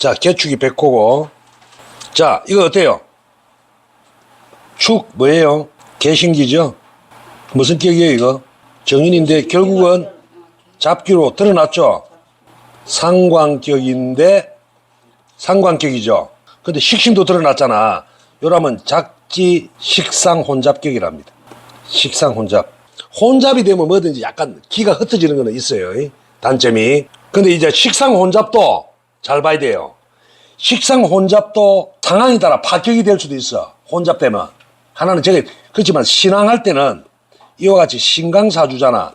자, 개축이 백호고. 자, 이거 어때요? 축 뭐예요? 개신기죠? 무슨 격이에요 이거? 정인인데 결국은 잡기로 드러났죠? 상관격인데 상관격이죠. 근데 식신도 드러났잖아. 요라면 작지 식상 혼잡격이랍니다. 식상 혼잡. 혼잡이 되면 뭐든지 약간 기가 흩어지는 거는 있어요. 단점이. 근데 이제 식상 혼잡도 잘 봐야 돼요. 식상 혼잡도 상황에 따라 파격이 될 수도 있어. 혼잡되면. 하나는 저게 그렇지만 신앙할 때는 이와 같이 신강사주잖아.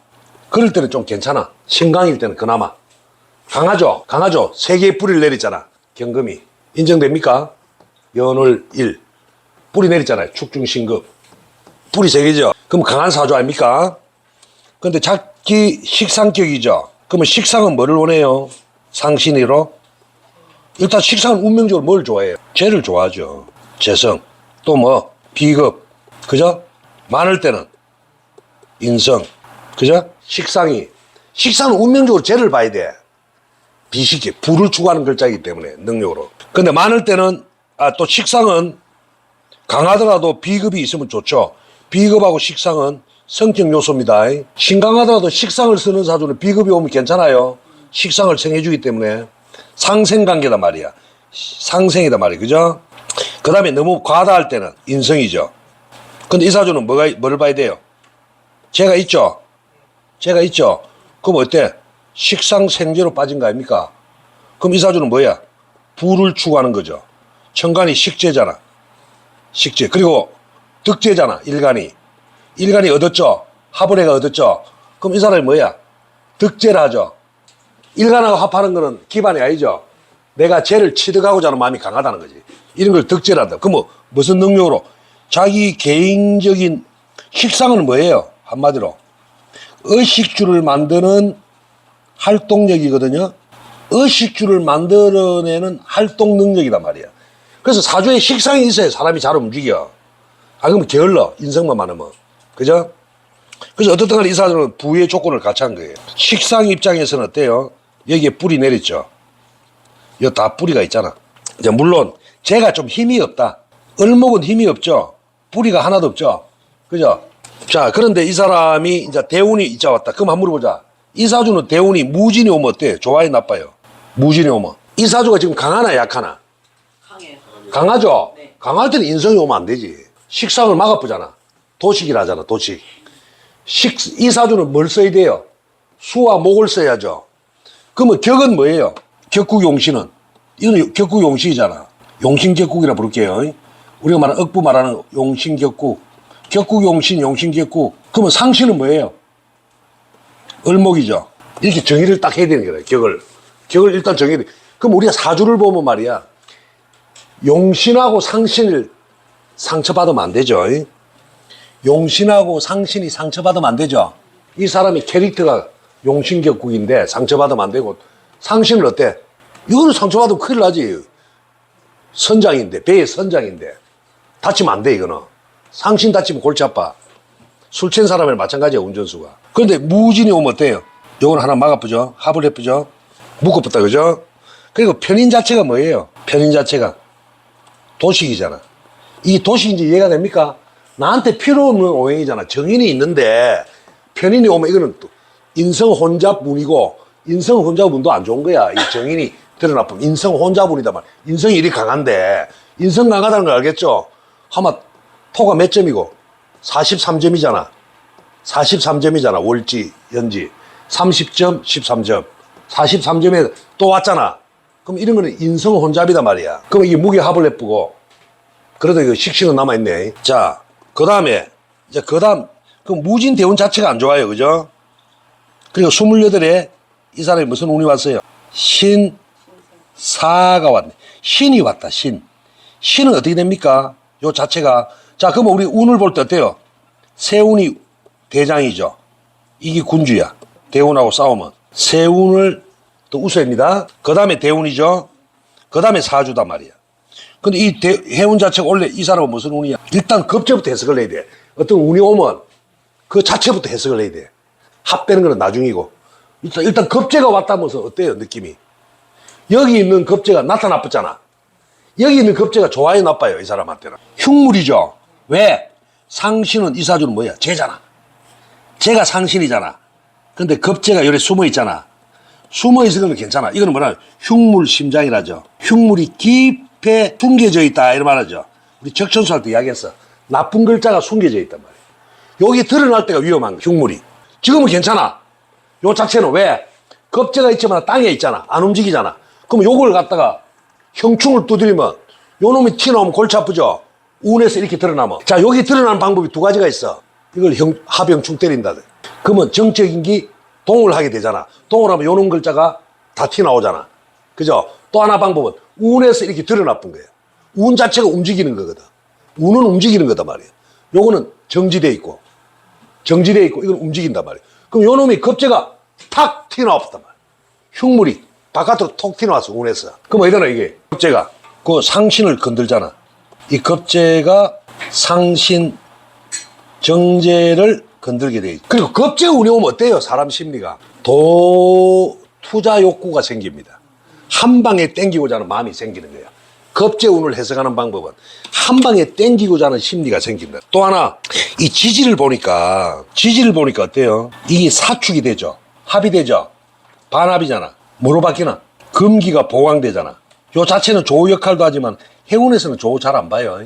그럴 때는 좀 괜찮아. 신강일 때는 그나마. 강하죠? 강하죠? 세 개의 뿌리를 내렸잖아. 경금이. 인정됩니까? 연월 1. 뿌리 내렸잖아요. 축중신급. 뿌리 세 개죠? 그럼 강한 사주 아닙니까? 근데 작기 식상격이죠? 그러면 식상은 뭐를 원해요? 상신이로? 일단 식상은 운명적으로 뭘 좋아해요? 재를 좋아하죠. 재성. 또 뭐? 비급. 그죠? 많을 때는 인성. 그죠? 식상은 운명적으로 재를 봐야 돼. 비식기. 불을 추구하는 글자이기 때문에 능력으로. 근데 많을 때는 또 식상은 강하더라도 비급이 있으면 좋죠. 비급하고 식상은 성격 요소입니다. 신강하더라도 식상을 쓰는 사주는 비급이 오면 괜찮아요. 식상을 청해주기 때문에 상생관계다 말이야. 상생이다 말이야. 그죠? 그 다음에 너무 과다할 때는 인성이죠. 근데 이 사주는 뭐를 봐야 돼요? 재가 있죠? 재가 있죠? 그럼 어때? 식상생재로 빠진 거 아닙니까? 그럼 이 사주는 뭐야? 부를 추구하는 거죠. 천간이 식재잖아. 식재. 그리고 득재잖아. 일간이. 일간이 얻었죠? 합을해가 얻었죠? 그럼 이 사람이 뭐야? 득재를 하죠. 일간하고 합하는 거는 기반이 아니죠. 내가 재를 취득하고자 하는 마음이 강하다는 거지. 이런 걸 득재를 한다. 그럼 무슨 능력으로? 자기 개인적인 식상은 뭐예요? 한마디로. 의식주를 만드는 활동력이거든요. 의식주를 만들어내는 활동 능력이란 말이야. 그래서 사주에 식상이 있어야 사람이 잘 움직여. 그러면 게을러. 인성만 많으면. 그죠? 그래서 어떻든 간에 이 사주는 부의 조건을 같이 한 거예요. 식상 입장에서는 어때요? 여기에 뿌리 내렸죠. 여기 다 뿌리가 있잖아. 이제 물론 제가 좀 힘이 없다. 을목은 힘이 없죠. 뿌리가 하나도 없죠. 그죠? 자, 그런데 이 사람이 이제 대운이 이자 왔다. 그럼 한번 물어보자. 이 사주는 대운이 무진이 오면 어때요? 좋아요, 나빠요? 무진이 오면. 이 사주가 지금 강하나 약하나? 강해요. 강하죠? 네. 강할 때는 인성이 오면 안 되지. 식상을 막아보잖아. 도식이라 하잖아, 도식. 이 사주는 뭘 써야 돼요? 수와 목을 써야죠. 그러면 격은 뭐예요? 격국용신은? 이건 격국용신이잖아. 용신격국이라 부를게요. 우리가 말하는 억부 말하는 용신격국. 격국용신, 용신격국. 그러면 상신은 뭐예요? 을목이죠. 이렇게 정의를 딱 해야 되는 거예요. 격을 일단 정해야 돼. 그럼 우리가 사주를 보면 말이야. 용신하고 상신을 상처받으면 안 되죠. 용신하고 상신이 상처받으면 안 되죠. 이 사람의 캐릭터가 용신격국인데 상처받으면 안 되고, 상신은 어때? 이거는 상처받으면 큰일 나지. 선장인데, 배의 선장인데. 다치면 안 돼, 이거는. 상신 다치면 골치 아파. 술 취한 사람이랑 마찬가지야, 운전수가. 그런데 무진이 오면 어때요? 요건 하나 막아보죠. 합을 해보죠. 묶어붙다, 그죠? 그리고 편인 자체가 뭐예요? 편인 자체가 도식이잖아. 이 도식인지 이해가 됩니까? 나한테 필요 없는 오행이잖아. 정인이 있는데 편인이 오면 이거는 또 인성 혼잡운이고, 인성 혼잡운도 안 좋은 거야. 이 정인이 드러나면 인성 혼잡운이다 말. 인성이 이리 강한데, 인성 강하다는 걸 알겠죠? 아마 토가 몇 점이고 43점이잖아. 43점이잖아. 월지, 연지. 30점, 13점. 43점에 또 왔잖아. 그럼 이런 거는 인성 혼잡이다 말이야. 그럼 이게 무게합을 예쁘고, 그래도 이거 식신은 남아있네. 자, 그 다음에, 이제 그럼 무진 대운 자체가 안 좋아요. 그죠? 그리고 28에 이 사람이 무슨 운이 왔어요? 신사가 왔네. 신이 왔다, 신. 신은 어떻게 됩니까? 요 자체가. 자, 그러면 우리 운을 볼 때 어때요? 세운이 대장이죠. 이게 군주야. 대운하고 싸우면. 세운을 또 우세입니다. 그 다음에 대운이죠. 그 다음에 사주단 말이야. 근데 이 해운 자체가 원래 이 사람은 무슨 운이야? 일단 급제부터 해석을 해야 돼. 어떤 운이 오면 그 자체부터 해석을 해야 돼. 합되는 거는 나중이고. 일단 급제가 왔다면서 어때요, 느낌이? 여기 있는 겁재가 나타나쁘잖아. 여기 있는 겁재가 좋아요, 나빠요, 이 사람한테는? 흉물이죠. 왜? 상신은, 이 사주는 뭐야? 재잖아. 재가 상신이잖아. 근데 겁재가 여기 숨어 있잖아. 숨어 있으면 괜찮아. 이거는 뭐냐? 흉물심장이라죠. 흉물이 깊게 숨겨져 있다, 이런 말하죠. 우리 적천수 할 때 이야기했어. 나쁜 글자가 숨겨져 있단 말이야. 여기 드러날 때가 위험한 거야, 흉물이. 지금은 괜찮아. 요 자체는 왜? 겁재가 있지만 땅에 있잖아. 안 움직이잖아. 그럼 요걸 갖다가 형충을 두드리면 요 놈이 튀어나오면 골치 아프죠? 운에서 이렇게 드러나면. 자, 여기 드러나는 방법이 두 가지가 있어. 이걸 합형충 때린다. 그러면 정적인 게 동을 하게 되잖아. 동을 하면 요 놈 글자가 다 튀어나오잖아. 그죠? 또 하나 방법은 운에서 이렇게 드러나쁜 거예요. 운 자체가 움직이는 거거든. 운은 움직이는 거단 말이에요. 요거는 정지돼 있고, 이건 움직인단 말이에요. 그럼 요 놈이 겁재가 탁 튀어나왔단 말이에요. 흉물이 바깥으로 톡 튀어나왔어, 운에서. 그럼 어디나 이게 겁재가 그 상신을 건들잖아. 이 겁재가 상신 정제를 건들게 돼 있죠. 그리고 겁재가 운이 오면 어때요? 사람 심리가 투자 욕구가 생깁니다. 한 방에 땡기고자 하는 마음이 생기는 거예요. 겁재 운을 해석하는 방법은 한 방에 땡기고자 하는 심리가 생깁니다. 또 하나, 이 지지를 보니까 어때요? 이게 사축이 되죠. 합이 되죠. 반합이잖아. 뭐로 바뀌나? 금기가 보강되잖아. 요 자체는 조우 역할도 하지만 해운에서는 조우 잘 안 봐요.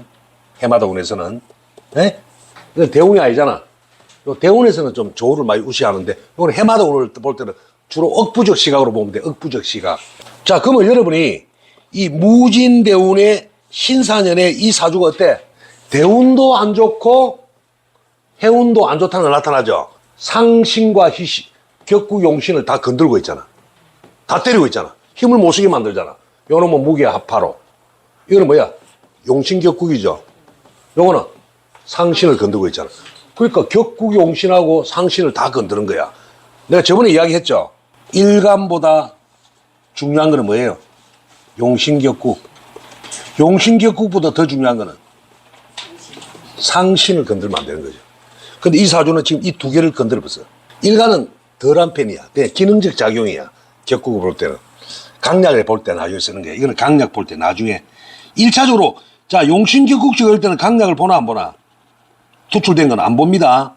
해마다 운에서는. 예? 이건 대운이 아니잖아. 요 대운에서는 좀 조우를 많이 우시하는데 이건 해마다 운을 볼 때는 주로 억부적 시각으로 보면 돼. 억부적 시각. 자, 그러면 여러분이 이 무진대운의 신사년에 이 사주가 어때? 대운도 안 좋고 해운도 안 좋다는 걸 나타나죠. 상신과 희신, 격구용신을 다 건들고 있잖아. 다 때리고 있잖아. 힘을 못 쓰게 만들잖아. 요놈은 무게합파로. 이거는 뭐야? 용신격국이죠. 요거는 상신을 건들고 있잖아. 그러니까 격국용신하고 상신을 다 건드는 거야. 내가 저번에 이야기했죠. 일간보다 중요한 거는 뭐예요? 용신격국. 용신격국보다 더 중요한 거는 상신을 건들면 안 되는 거죠. 근데 이 사주는 지금 이 두 개를 건드려봤어. 일간은 덜한 편이야. 그냥 기능적 작용이야. 격국을 볼 때는. 강약을 볼 때 나중에 쓰는 거야. 이거는 강약 볼 때 나중에. 1차적으로, 자, 용신격국식 할 때는 강약을 보나 안 보나? 투출된 건 안 봅니다.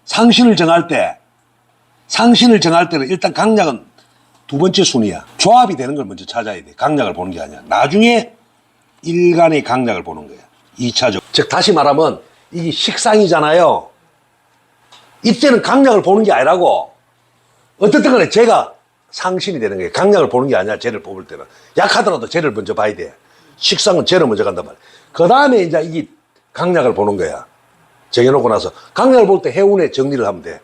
상신을 정할 때는 일단 강약은 두 번째 순위야. 조합이 되는 걸 먼저 찾아야 돼. 강약을 보는 게 아니야. 나중에 일간의 강약을 보는 거야. 2차적. 즉, 다시 말하면 이게 식상이잖아요. 이때는 강약을 보는 게 아니라고. 어쨌든 간에 제가 상신이 되는 거예요. 강약을 보는 게 아니야. 쟤를 뽑을 때는. 약하더라도 쟤를 먼저 봐야 돼. 식상은 쟤를 먼저 간단 말이야. 그 다음에 이제 이게 강약을 보는 거야. 정해놓고 나서. 강약을 볼 때 해운에 정리를 하면 돼.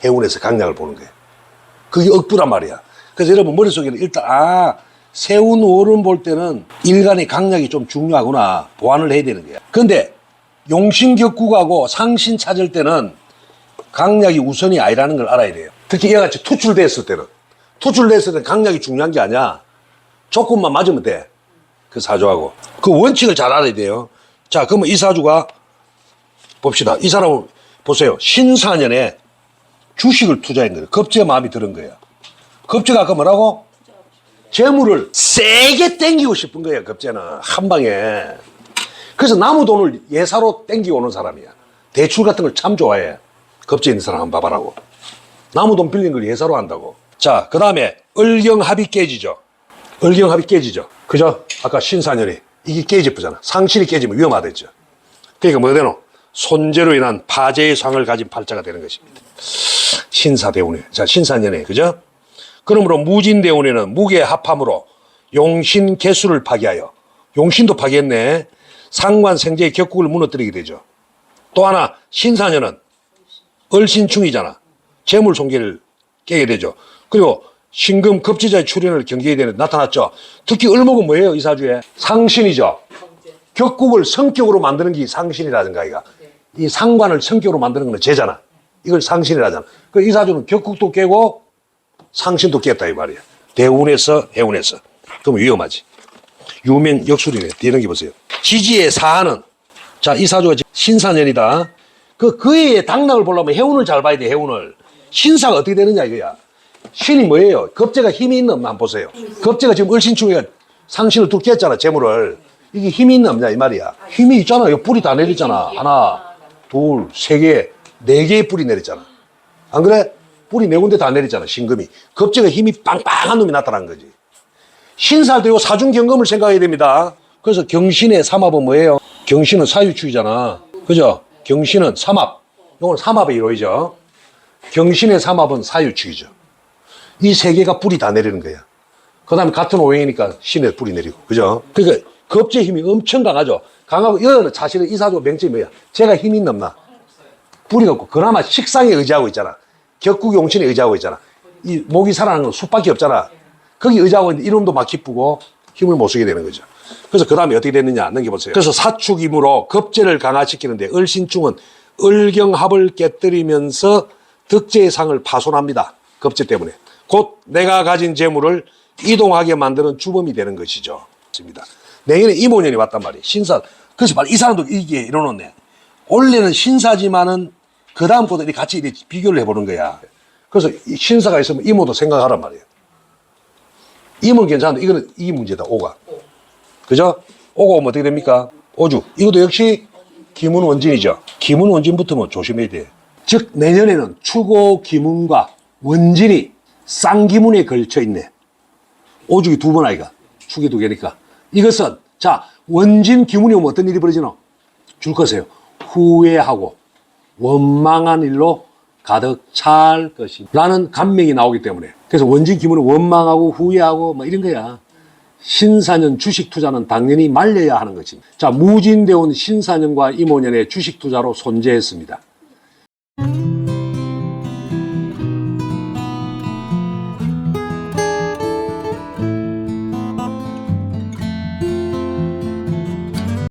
해운에서 강약을 보는 거야. 그게 억부란 말이야. 그래서 여러분 머릿속에는 일단 세운 오름 볼 때는 일간의 강약이 좀 중요하구나. 보완을 해야 되는 거야. 근데 용신격국하고 상신 찾을 때는 강약이 우선이 아니라는 걸 알아야 돼요. 특히 이와 같이 투출됐을 때는 강약이 중요한 게 아니야. 조건만 맞으면 돼. 그 사주하고. 그 원칙을 잘 알아야 돼요. 자, 그러면 이 사주가 봅시다. 이 사람은 보세요. 신사년에 주식을 투자한 거예요. 겁재가 마음이 드는 거예요. 겁재가 아까 뭐라고? 재물을 세게 땡기고 싶은 거예요. 겁재는 한 방에. 그래서 남의 돈을 예사로 땡기고 오는 사람이야. 대출 같은 걸 참 좋아해. 겁재 있는 사람 한번 봐봐라고. 남의 돈 빌린 걸 예사로 한다고. 자, 그 다음에 을경합이 깨지죠. 그죠? 아까 신사년이 이게 깨지쁘잖아. 상신이 깨지면 위험하댔죠. 그러니까 뭐 되노? 손재로 인한 파재의 상을 가진 팔자가 되는 것입니다. 신사대운에. 자, 신사년에. 그죠? 그러므로 무진대운에는 무게합함으로 용신개수를 파괴하여, 용신도 파괴했네. 상관생재의 격국을 무너뜨리게 되죠. 또 하나, 신사년은 을신충이잖아. 재물손괴를 깨게 되죠. 그리고 신금 급지자의 출현을 경계해야 되는 나타났죠. 특히 을목은 뭐예요? 이 사주에 상신이죠. 격국을 성격으로 만드는 게 상신이라든가 이 상관을 성격으로 만드는 건 재잖아. 이걸 상신이라잖아. 그 이 사주는 격국도 깨고 상신도 깼다 이 말이야. 대운에서 해운에서. 그럼 위험하지. 유명 역술이네. 뒤는 게 보세요. 지지의 사하는, 자, 이 사주가 신사년이다. 그 해에 당락을 보려면 해운을 잘 봐야 돼. 해운을. 신사가 어떻게 되느냐 이거야. 신이 뭐예요? 겁재가 힘이 있는 없나 한번 보세요. 겁재가 지금 을신충이가 상신을 뚝 깼잖아, 재물을. 이게 힘이 있나 없냐 이 말이야. 힘이 있잖아요. 뿌리 다 내리잖아. 하나, 둘, 세 개, 네 개의 뿌리 내렸잖아. 안 그래? 뿌리 네 군데 다 내리잖아, 신금이. 겁재가 힘이 빵빵한 놈이 나타난 거지. 신사할 때 요 사중경금을 생각해야 됩니다. 그래서 경신의 삼합은 뭐예요? 경신은 사유축이잖아. 그죠? 경신은 삼합. 요건 삼합의 이로이죠. 경신의 삼합은 사유축이죠. 이 세 개가 뿌리 다 내리는 거야. 그 다음에 같은 오행이니까 신의 뿌리 내리고. 그죠? 그러니까 겁재 힘이 엄청 강하죠. 강하고, 여는 사실은 이사조 명칭이 뭐야? 제가 힘이 넘나? 뿌리가 없고, 그나마 식상에 의지하고 있잖아. 격국용신에 의지하고 있잖아. 이 목이 살아나는 건 숲밖에 없잖아. 거기 의지하고 있는데 이놈도 막 기쁘고 힘을 못 쓰게 되는 거죠. 그래서 그 다음에 어떻게 됐느냐 넘겨보세요. 그래서 사축이므로 겁재를 강화시키는데 을신충은 을경합을 깨뜨리면서 득재의 상을 파손합니다. 겁재 때문에. 곧 내가 가진 재물을 이동하게 만드는 주범이 되는 것이죠. 내년에 이모년이 왔단 말이에요. 신사. 그래서 바로 이 사람도 이게 이러놓네. 원래는 신사지만은 그 다음 것도 같이 이렇게 비교를 해보는 거야. 그래서 신사가 있으면 이모도 생각하란 말이에요. 이모는 괜찮은데 이거는 이 문제다. 오가. 그죠? 오가 오면 어떻게 됩니까? 오주. 이것도 역시 기문원진이죠. 기문원진부터는 조심해야 돼. 즉 내년에는 추고 기문과 원진이 쌍기문에 걸쳐 있네. 오죽이 두 번 아이가. 축이 두 개니까. 이것은 자 원진 기문이 오면 어떤 일이 벌어지노? 줄 것이에요. 후회하고 원망한 일로 가득 찰 것이 라는 감명이 나오기 때문에. 그래서 원진 기문은 원망하고 후회하고 뭐 이런 거야. 신사년 주식 투자는 당연히 말려야 하는 것입니다. 자, 무진되온 신사년과 임오년의 주식 투자로 손재했습니다.